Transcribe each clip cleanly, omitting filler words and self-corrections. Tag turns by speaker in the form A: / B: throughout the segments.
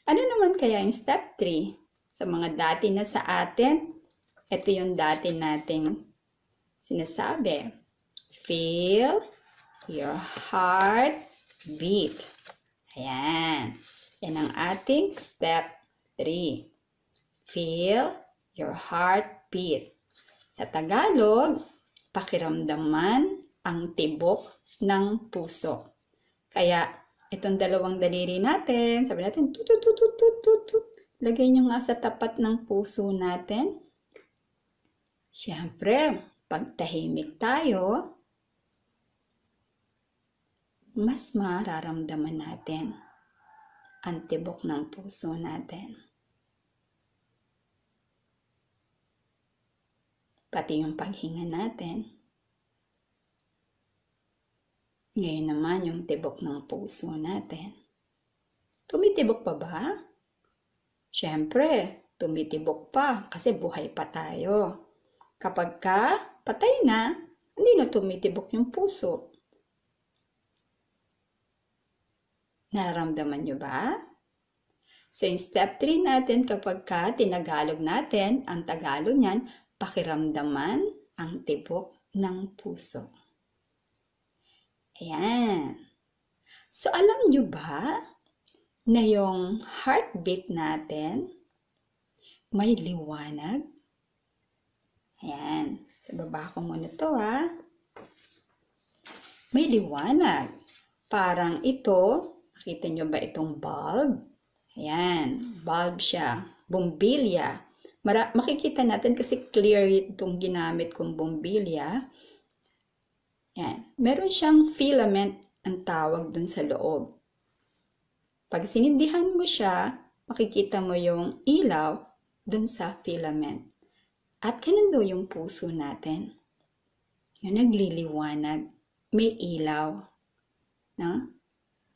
A: Ano naman kaya yung step 3? Sa mga dati na sa atin, ito yung dati nating sinasabi. Feel your heart beat. Ayan. Yan ang ating step 3. Feel your heart beat. Sa Tagalog, pakiramdaman ang tibok ng puso. Kaya, itong dalawang daliri natin, sabi natin, tut. Lagay nyo nga sa tapat ng puso natin. Siyempre, pag tahimik tayo, mas mararamdaman natin ang tibok ng puso natin. Pati yung paghinga natin. Ngayon naman yung tibok ng puso natin. Tumitibok pa ba? Siyempre, tumitibok pa kasi buhay pa tayo. Kapag patay na, hindi na tumitibok yung puso. Nararamdaman nyo ba? So, yung step 3 natin, kapag tinagalog natin, ang Tagalog niyan, pakiramdaman ang tibok ng puso. Ayan. So, alam nyo ba na yung heartbeat natin may liwanag? Ayan. Sa baba ko muna to ha. May liwanag. Parang ito, nakita nyo ba itong bulb? Ayan. Bulb siya. Bumbilya. Makikita natin kasi clear itong ginamit kong bumbilya. Ayan. Meron siyang filament ang tawag dun sa loob. Pag sinindihan mo siya, makikita mo yung ilaw dun sa filament. At ganun daw yung puso natin. Yung nagliliwanag, may ilaw. No?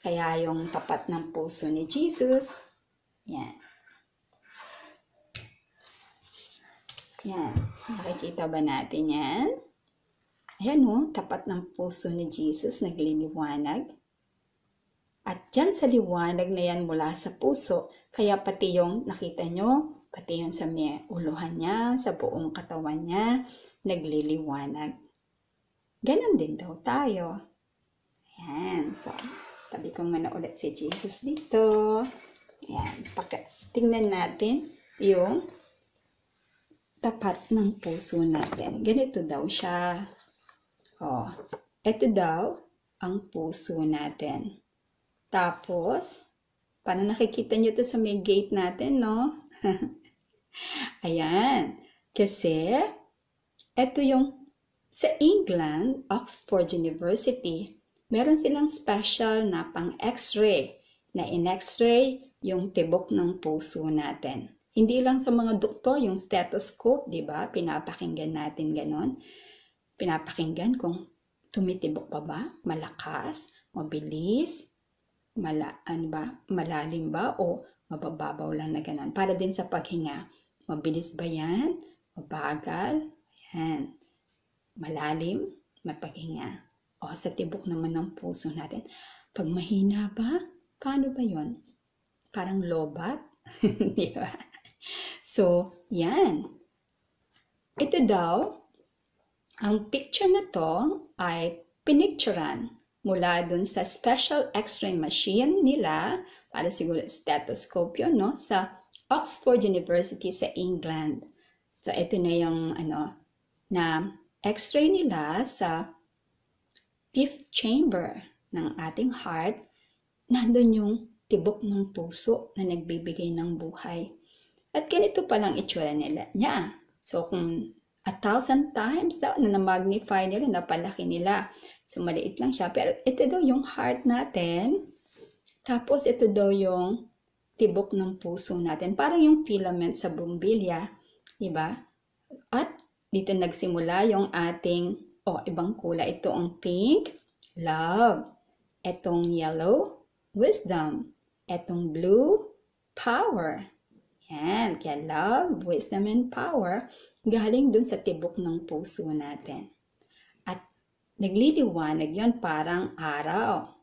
A: Kaya yung tapat ng puso ni Jesus, yan. Yan. Nakikita ba natin yan? Ayan o, tapat ng puso ni Jesus, nagliliwanag. At dyan sa liwanag na yan mula sa puso, kaya pati yung nakita nyo, pati yung sa may uluhan niya, sa buong katawan niya, nagliliwanag. Ganon din daw tayo. Ayan. So, tabi ko muna ulit si Jesus dito. Ayan. Tingnan natin yung tapat ng puso natin. Ganito daw siya. Oh, ito daw ang puso natin. Tapos, paano nakikita nyo to sa may gate natin, no? Ayan. Kasi, ito yung sa England, Oxford University, meron silang special na pang x-ray, na in-x-ray yung tibok ng puso natin. Hindi lang sa mga doktor, yung stethoscope, di ba? Pinapakinggan natin ganon. Pinapakinggan kung tumitibok pa ba, malakas, mabilis, malalim ba o mabababaw lang na ganon. Para din sa paghinga, mabilis ba yan? Mabagal? Yan. Malalim, mapaghinga. O sa tibok naman ng puso natin. Pag mahina ba? Paano ba yon? Parang lobat? Di ba? So, yan. Ito daw, ang picture na to ay pinicturan mula dun sa special x-ray machine nila, para siguro stethoscope yun, no? Sa Oxford University sa England. So, ito na yung na x-ray nila sa 5th chamber ng ating heart. Nandun yung tibok ng puso na nagbibigay ng buhay. At ganito palang itsura niya. So, kung 1,000 times daw na na-magnify nila, napalaki nila. So, maliit lang siya. Pero ito daw yung heart natin. Tapos, ito daw yung tibok ng puso natin. Parang yung filament sa bumbilya. Diba? At dito nagsimula yung ating, ibang kulay. Ito ang pink, love. Itong yellow, wisdom. Itong blue, power. Yan. Kaya love, wisdom, and power, galing dun sa tibok ng puso natin. At nagliliwanag yon parang araw.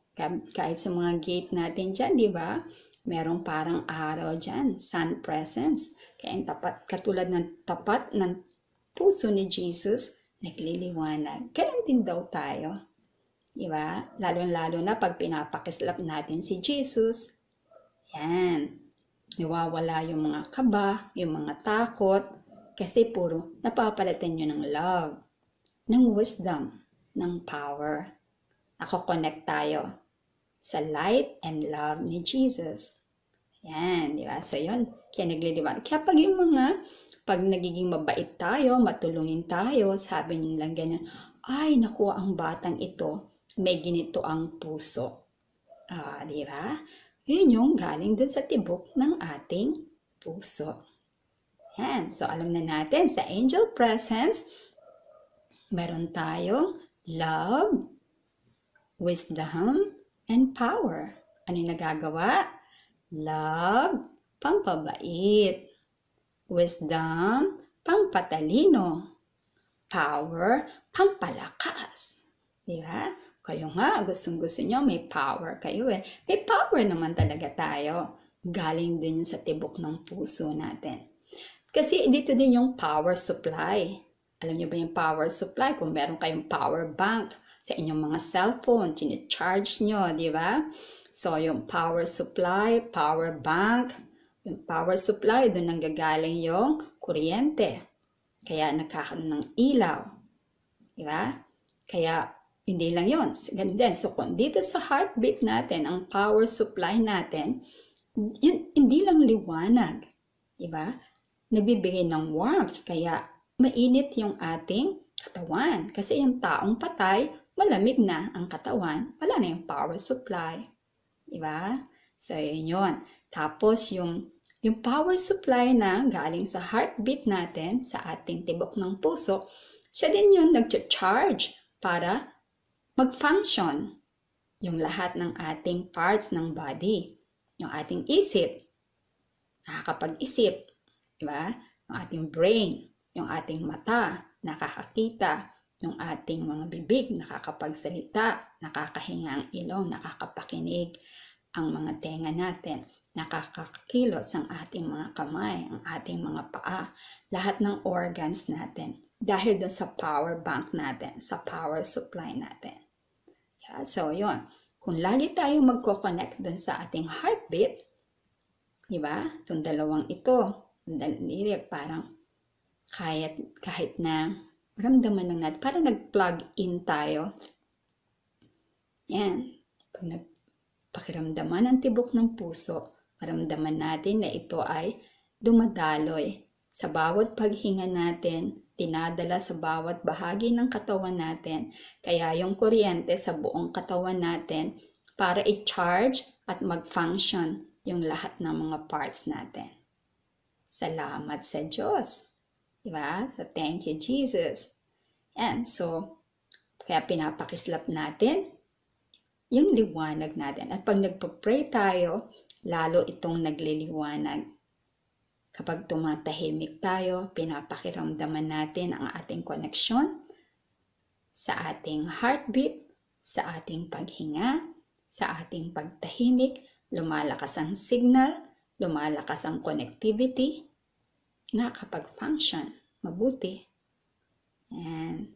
A: Kahit sa mga gate natin dyan, di ba? Merong parang araw dyan, sun presence. Kaya katulad ng tapat ng puso ni Jesus, nagliliwanag. Ganun din daw tayo. Diba? Lalo-lalo na pag pinapakislap natin si Jesus. Yan. Nawawala yung mga kaba, yung mga takot, kasi puro napapalitan nyo ng love, ng wisdom, ng power. Nako-connect tayo sa light and love ni Jesus. Yan, di ba? So, yun. Kaya nagliliwanag. Kaya pag nagiging mabait tayo, matulungin tayo, sabi niyo lang ganyan, ay, naku, ang batang ito, may ginito ang puso. Di ba? Yun yung galing dun sa tibok ng ating puso. Yan. So, alam na natin, sa angel presence, meron tayong love, wisdom, and power. Ano yung nagagawa? Love, pampabait. Wisdom, pampatalino. Power, pampalakas. Di ba? Kayo nga, gustong-gusto nyo, may power kayo eh. May power naman talaga tayo. Galing din sa tibok ng puso natin. Kasi dito din yung power supply. Alam niyo ba yung power supply? Kung meron kayong power bank sa inyong mga cellphone, charge nyo, di ba? So, yung power supply, power bank, yung power supply, doon nanggagaling yung kuryente. Kaya nagkakaroon ng ilaw. Di ba? Kaya, hindi lang yun. Ganun din. So, kung dito sa heartbeat natin, ang power supply natin, yun, hindi lang liwanag. Di ba? Nagbibigay ng warmth. Kaya, mainit yung ating katawan. Kasi yung taong patay, malamig na ang katawan. Wala na yung power supply. Diba? So, yun. Tapos, yung power supply na galing sa heartbeat natin, sa ating tibok ng puso, siya din yung nag-charge para mag-function yung lahat ng ating parts ng body. Yung ating isip, nakakapag-isip. Diba? Yung ating brain, yung ating mata, nakakakita. Yung ating mga bibig, nakakapagsalita, nakakahinga ang ilong, nakakapakinig ang mga tenga natin, nakakakilos ang ating mga kamay, ang ating mga paa, lahat ng organs natin. Dahil doon sa power bank natin, sa power supply natin. Yeah, so, yun. Kung lagi tayong magko-connect doon sa ating heartbeat, di ba? Itong dalawang ito, parang kahit na ramdaman lang natin, parang nag-plug in tayo. Yan. Pag nagpakiramdaman ang tibok ng puso, maramdaman natin na ito ay dumadaloy sa bawat paghinga natin, tinadala sa bawat bahagi ng katawan natin. Kaya yung kuryente sa buong katawan natin para i-charge at mag-function yung lahat ng mga parts natin. Salamat sa Diyos. Diba? So, thank you, Jesus. And so, kaya pinapakislap natin yung liwanag natin. At pag nagpa-pray tayo, lalo itong nagliliwanag. Kapag tumatahimik tayo, pinapakiramdaman natin ang ating koneksyon sa ating heartbeat, sa ating paghinga, sa ating pagtahimik, lumalakas ang signal, lumalakas ang connectivity, nakakapag-function mabuti. And